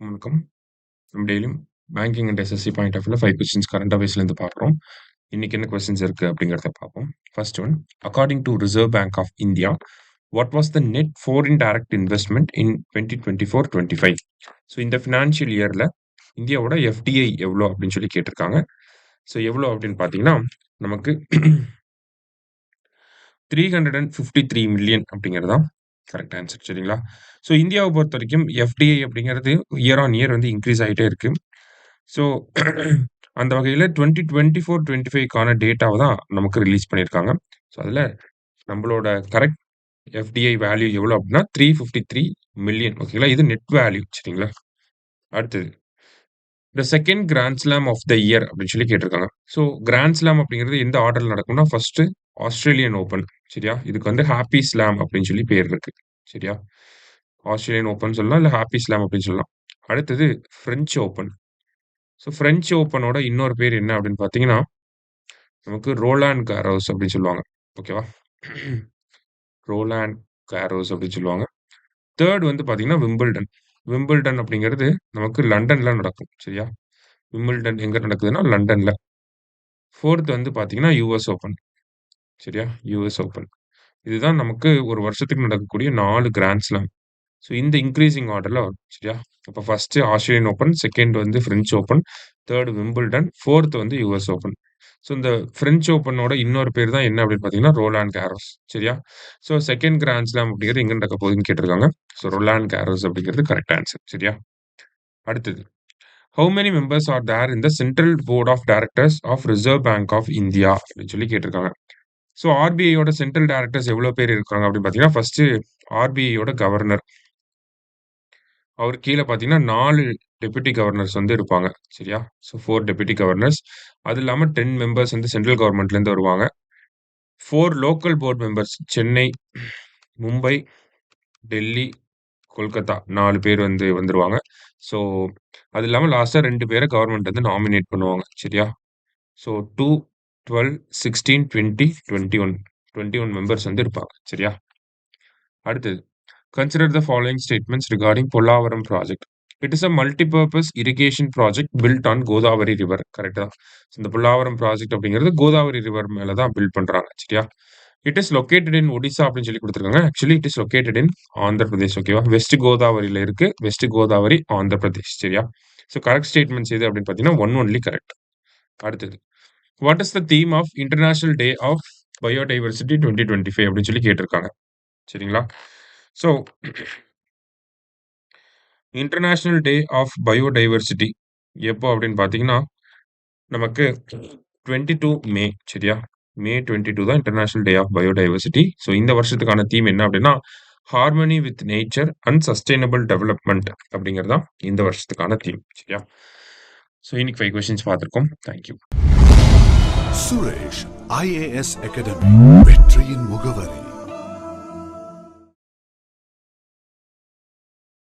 வணக்கம். நம்ம டெய்லியும் banking and SSC point of வியூல 5 கொஸ்டின்ஸ் கரண்ட் அஃபேர்ஸ்லேருந்து பார்க்குறோம். இன்னைக்கு என்ன கொஸ்டின்ஸ் இருக்கு அப்படிங்கிறத பார்ப்போம். First one, according to reserve bank of India, what was the net foreign direct investment in 2024-25? So இந்த ஃபினான்ஷியல் இயர்ல இந்தியாவோட எஃப்டிஐ எவ்வளோ அப்படின்னு சொல்லி கேட்டிருக்காங்க. ஸோ எவ்வளோ அப்படின்னு பார்த்தீங்கன்னா நமக்கு 353 மில்லியன் அப்படிங்கிறது தான் கரெக்ட் ஆன்சர். சரிங்களா? ஸோ இந்தியாவை பொறுத்த வரைக்கும் எஃப்டிஐ அப்படிங்கிறது இயர் ஆன் இயர் வந்து இன்க்ரீஸ் ஆகிட்டே இருக்கு. ஸோ அந்த வகையில் 2024-25க்கான டேட்டாவை தான் நமக்கு ரிலீஸ் பண்ணியிருக்காங்க. ஸோ அதில் நம்மளோட கரெக்ட் எஃப்டிஐ வேல்யூ எவ்வளோ அப்படின்னா 353 மில்லியன். ஓகேங்களா? இது நெட் வேல்யூ. சரிங்களா? அடுத்தது, the second grand slam of the year அப்படின்னு சொல்லி கேட்டிருக்காங்க. ஸோ கிராண்ட் ஸ்லாம் அப்படிங்கிறது எந்த ஆர்டரில் நடக்கும்னா ஃபர்ஸ்ட் ஆஸ்திரேலியன் ஓப்பன். சரியா? இதுக்கு வந்து ஹாப்பி ஸ்லாம் அப்படின்னு சொல்லி பேர் இருக்கு. சரியா? ஆஸ்திரேலியன் ஓப்பன் சொல்லலாம், இல்லை ஹாப்பி ஸ்லாம் அப்படின்னு சொல்லலாம். அடுத்தது ஃப்ரெஞ்ச் ஓப்பன். ஸோ ஃப்ரெஞ்ச் ஓப்பனோட இன்னொரு பேர் என்ன அப்படின்னு பார்த்தீங்கன்னா நமக்கு ரோலாண்ட் காரோஸ் அப்படின்னு சொல்லுவாங்க. ஓகேவா? ரோலாண்ட் காரோஸ் அப்படின்னு சொல்லுவாங்க. தேர்ட் வந்து பார்த்தீங்கன்னா விம்பிள்டன். விம்பிள்டன் அப்படிங்கிறது நமக்கு லண்டன்ல நடக்கும். சரியா? விம்பிள்டன் எங்க நடக்குதுன்னா லண்டன்ல. ஃபோர்த் வந்து பார்த்தீங்கன்னா யுஎஸ் ஓப்பன். சரியா? US open. இதுதான் நமக்கு ஒரு வருஷத்துக்கு நடக்கக்கூடிய 4 கிராண்ட் ஸ்லாம். ஸோ இந்த இன்க்ரீசிங் ஆர்டர்ல வரும். சரியா? அப்போ ஃபர்ஸ்ட் ஆஸ்திரேலியன் ஓப்பன், செகண்ட் வந்து French open, third Wimbledon, fourth வந்து யுஎஸ் ஓப்பன். ஸோ இந்த ஃப்ரெஞ்ச் ஓப்பனோட இன்னொரு பேர் தான் என்ன அப்படின்னு பார்த்தீங்கன்னா ரோலாண்ட் கேரோஸ். சரியா? ஸோ செகண்ட் கிராண்ட் ஸ்லாம் அப்படிங்கிறது எங்க நடக்க போகுதுன்னு கேட்டிருக்காங்க. ஸோ ரோலாண்ட் கேரோஸ் அப்படிங்கிறது கரெக்ட் ஆன்சர். சரியா? அடுத்தது, how many members are there in the central board of directors of reserve bank of India அப்படின்னு சொல்லி கேட்டிருக்காங்க. ஸோ ஆர்பிஐயோட சென்ட்ரல் டைரக்டர்ஸ் எவ்வளோ பேர் இருக்காங்க அப்படின்னு பார்த்தீங்கன்னா ஃபர்ஸ்ட் ஆர்பிஐயோட கவர்னர். அவர் கீழ பார்த்தீங்கன்னா 4 டெப்யூட்டி கவர்னர்ஸ் வந்து இருப்பாங்க. சரியா? So 4 deputy governors. அது இல்லாம 10 மெம்பர்ஸ் வந்து சென்ட்ரல் கவர்ன்மெண்ட்லேருந்து வருவாங்க. 4 local board members Chennai, Mumbai, Delhi, Kolkata 4 பேர் வந்து வந்துருவாங்க. ஸோ அது இல்லாம லாஸ்ட்டா 2 பேர கவர்ன்மெண்ட் வந்து நாமினேட் பண்ணுவாங்க. சரியா? ஸோ 2, 12, 16, 20, 21 மெம்பர்ஸ் வந்து இருப்பாங்க. சரியா? அடுத்தது, consider the following statements regarding Polavaram project. It is a multi-purpose irrigation project built on Godavari river. கரெக்டா? இந்த பொல்லாவரம் ப்ராஜெக்ட் அப்படிங்கிறது கோதாவரி ரிவர் மேல தான் பில்ட் பண்றாங்க. சரியா? It is located in Odisha அப்படின்னு சொல்லி கொடுத்துருக்காங்க. Actually it is located in Andhra Pradesh. ஓகேவா? வெஸ்ட் கோதாவரியில இருக்கு. வெஸ்ட் கோதாவரி, ஆந்திர பிரதேஷ். சரியா? ஸோ கரெக்ட் ஸ்டேட்மெண்ட்ஸ் எது அப்படின்னு பார்த்தீங்கன்னா ஒன் ஒன்லி கரெக்ட். அடுத்தது, what is the theme of international day of biodiversity 2025 அப்படின்னு சொல்லி கேட்டிருக்காங்க. சரிங்களா? So international day of biodiversity எப்போ அப்படின்னு பார்த்தீங்கன்னா நமக்கு 22 மே. சரியா? மே 22 தான் international day of biodiversity. So இந்த வருஷத்துக்கான தீம் என்ன அப்படின்னா harmony with nature and sustainable development அப்படிங்கிறது தான் இந்த வருஷத்துக்கான தீம். சரியா? ஸோ இன்னைக்கு 5 கொஸ்டின்ஸ் பார்த்துருக்கோம். தேங்க்யூ. சுரேஷ் IAS அகாடமி, வெற்றியின் முகவரி.